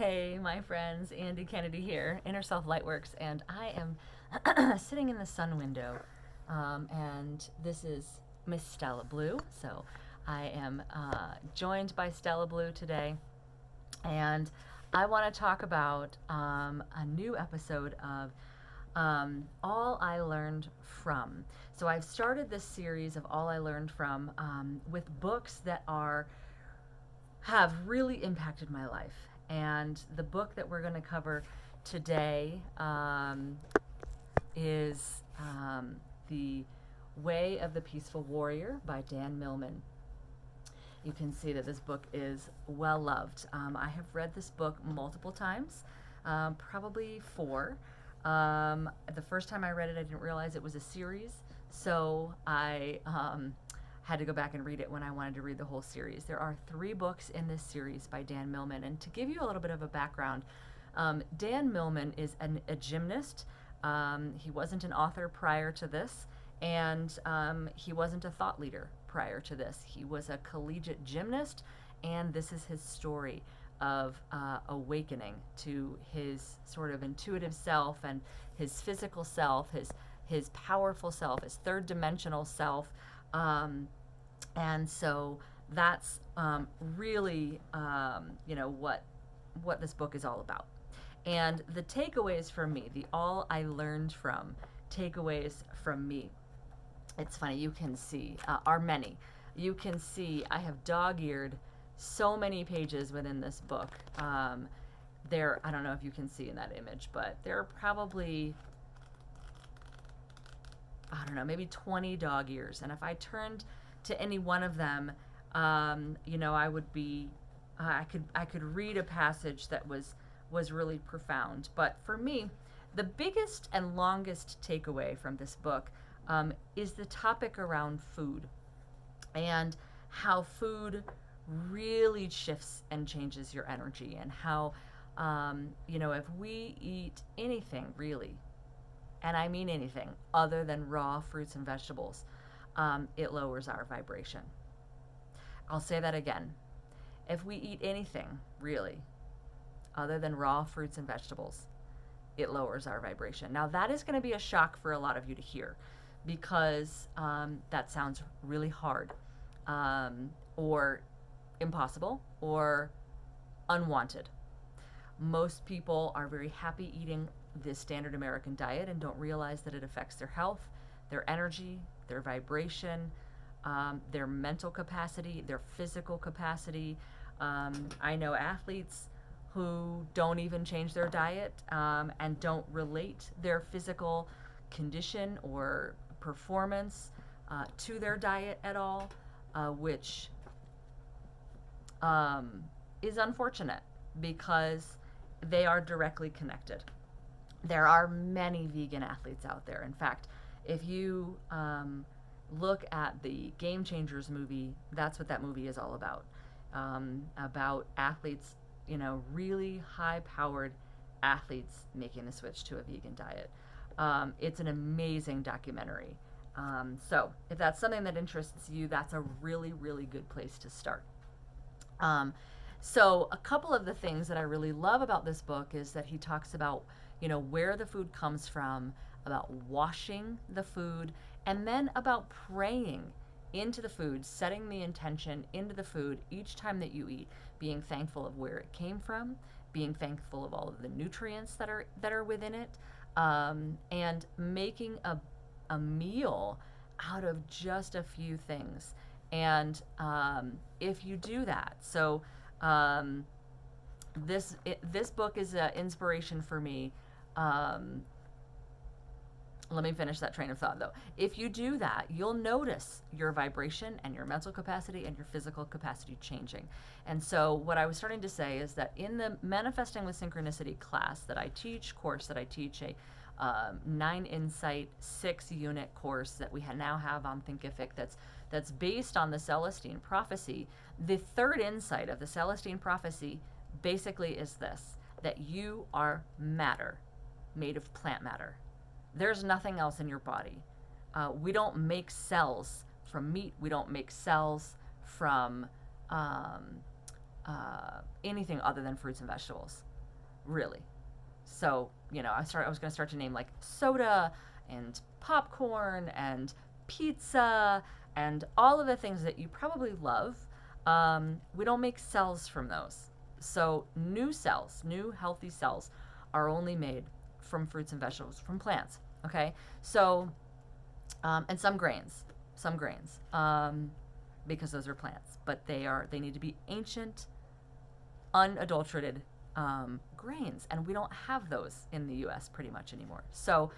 Hey, my friends, Andy Kennedy here, Inner Self Lightworks, and I am sitting in the sun window, and this is Miss Stella Blue. So I am joined by Stella Blue today, and I want to talk about a new episode of All I Learned From. So I've started this series of All I Learned From with books that have really impacted my life. And the book that we're going to cover today is The Way of the Peaceful Warrior by Dan Millman. You can see that this book is well loved. I have read this book multiple times, probably four. The first time I read it, I didn't realize it was a series, so I had to go back and read it when I wanted to read the whole series. There are 3 books in this series by Dan Millman, and to give you a little bit of a background, Dan Millman is a gymnast. He wasn't an author prior to this, and he wasn't a thought leader prior to this. He was a collegiate gymnast, and this is his story of awakening to his sort of intuitive self and his physical self, his powerful self, his third dimensional self. And so that's really, what this book is all about. And the takeaways from me, the all I learned from takeaways from me, it's funny, you can see, are many. You can see I have dog-eared so many pages within this book. I don't know if you can see in that image, but there are probably, I don't know, maybe 20 dog ears. And if I turned to any one of them, I would be, I could read a passage that was really profound. But for me, the biggest and longest takeaway from this book is the topic around food and how food really shifts and changes your energy, and how, if we eat anything really, and I mean anything other than raw fruits and vegetables, it lowers our vibration. I'll say that again. If we eat anything really other than raw fruits and vegetables, it lowers our vibration. Now that is going to be a shock for a lot of you to hear, because that sounds really hard, or impossible, or unwanted. Most people are very happy eating the standard American diet and don't realize that it affects their health, their energy, their vibration, their mental capacity, their physical capacity. I know athletes who don't even change their diet and don't relate their physical condition or performance to their diet at all, which is unfortunate because they are directly connected. There are many vegan athletes out there. In fact, if you look at the Game Changers movie, that's what that movie is all about athletes, really high-powered athletes making the switch to a vegan diet. It's an amazing documentary. So if that's something that interests you, that's a really, really good place to start. So a couple of the things that I really love about this book is that he talks about, where the food comes from, about washing the food, and then about praying into the food, setting the intention into the food each time that you eat, being thankful of where it came from, being thankful of all of the nutrients that are within it, and making a meal out of just a few things. And if you do that, so this book is an inspiration for me. Let me finish that train of thought, though. If you do that, you'll notice your vibration and your mental capacity and your physical capacity changing. And so what I was starting to say is that in the Manifesting with Synchronicity course that I teach, a 9 insight, 6 unit course that we now have on Thinkific that's based on the Celestine Prophecy. The third insight of the Celestine Prophecy basically is this, that you are matter made of plant matter. There's nothing else in your body. We don't make cells from meat. We don't make cells from anything other than fruits and vegetables. really. So, I was going to start to name like soda and popcorn and pizza and all of the things that you probably love. We don't make cells from those. So, new healthy cells are only made from fruits and vegetables, from plants. Okay? So, and some grains, because those are plants, but they need to be ancient, unadulterated grains, and we don't have those in the U.S. pretty much anymore. So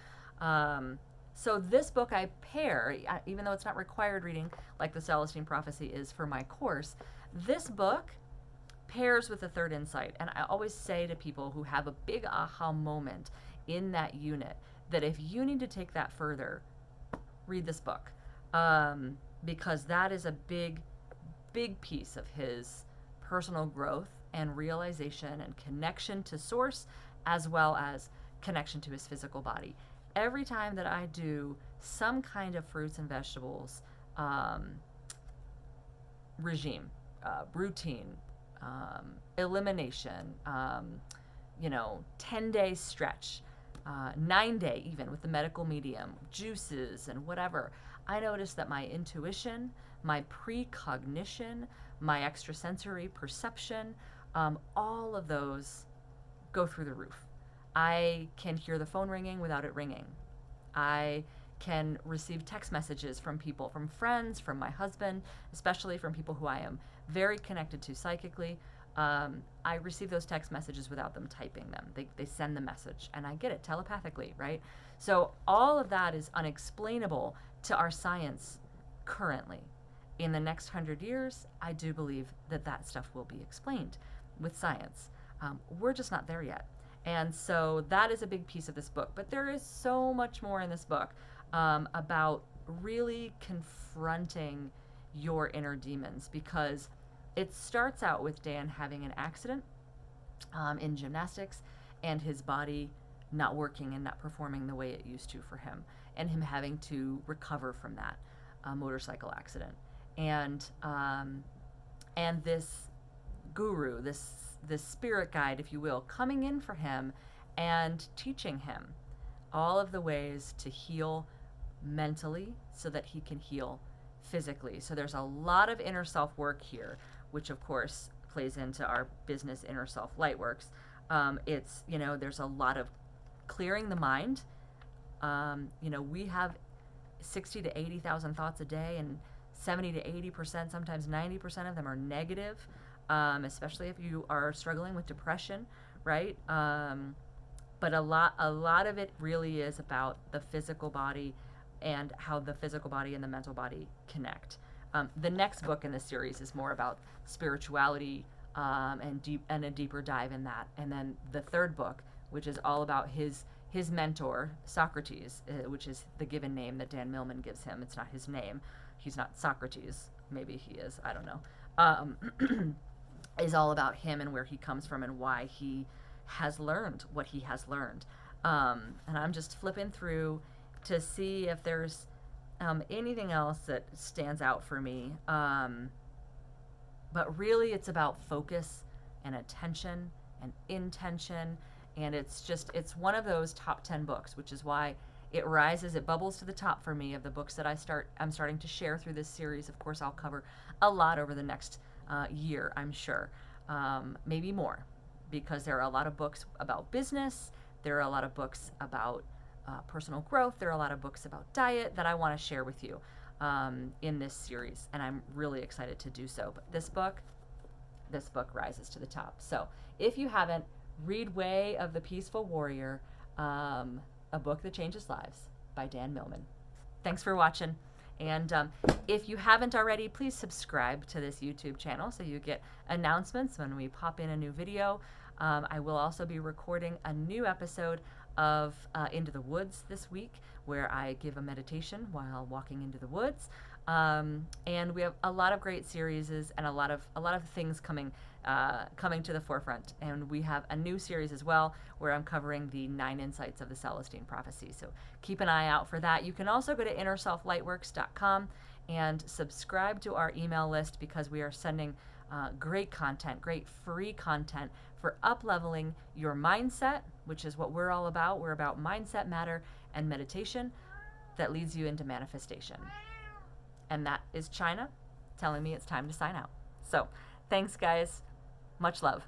this book I pair, even though it's not required reading like the Celestine Prophecy is for my course, this book pairs with the Third Insight. And I always say to people who have a big aha moment in that unit that if you need to take that further, read this book, because that is a big piece of his personal growth and realization and connection to source, as well as connection to his physical body. Every time that I do some kind of fruits and vegetables regime, routine, elimination, 10-day stretch, 9-day even with the medical medium, juices and whatever, I notice that my intuition, my precognition, my extrasensory perception, all of those go through the roof. I can hear the phone ringing without it ringing. I can receive text messages from people, from friends, from my husband, especially from people who I am very connected to psychically. I receive those text messages without them typing them. They send the message, and I get it telepathically, right? So all of that is unexplainable to our science currently. In the next 100 years, I do believe that stuff will be explained with science. We're just not there yet. And so that is a big piece of this book. But there is so much more in this book about really confronting your inner demons, because it starts out with Dan having an accident in gymnastics and his body not working and not performing the way it used to for him, and him having to recover from that motorcycle accident. And this guru, this spirit guide, if you will, coming in for him and teaching him all of the ways to heal mentally so that he can heal physically. So there's a lot of inner self work here, which of course plays into our business Inner Self Lightworks. It's, there's a lot of clearing the mind. We have 60 to 80,000 thoughts a day, and 70 to 80%, sometimes 90% of them are negative, especially if you are struggling with depression, right? But a lot of it really is about the physical body and how the physical body and the mental body connect. The next book in this series is more about spirituality and a deeper dive in that. And then the third book, which is all about his mentor, Socrates, which is the given name that Dan Millman gives him. It's not his name. He's not Socrates. Maybe he is. I don't know. Is all about him and where he comes from and why he has learned what he has learned. And I'm just flipping through to see if there's anything else that stands out for me. But really it's about focus and attention and intention. And it's one of those top 10 books, which is why it bubbles to the top for me of the books that I'm starting to share through this series. Of course, I'll cover a lot over the next year, I'm sure. Maybe more, because there are a lot of books about business. There are a lot of books about personal growth. There are a lot of books about diet that I want to share with you in this series, and I'm really excited to do so. But this book rises to the top. So if you haven't, read Way of the Peaceful Warrior, a book that changes lives by Dan Millman. Thanks for watching. And if you haven't already, please subscribe to this YouTube channel so you get announcements when we pop in a new video. I will also be recording a new episode of Into the Woods this week, where I give a meditation while walking into the woods. And we have a lot of great series and a lot of things coming to the forefront. And we have a new series as well where I'm covering the 9 insights of the Celestine Prophecy. So keep an eye out for that. You can also go to InnerSelfLightworks.com and subscribe to our email list, because we are sending great content, great free content for up-leveling your mindset, which is what we're all about. We're about mindset, matter, and meditation that leads you into manifestation. And that is China telling me it's time to sign out. So thanks, guys. Much love.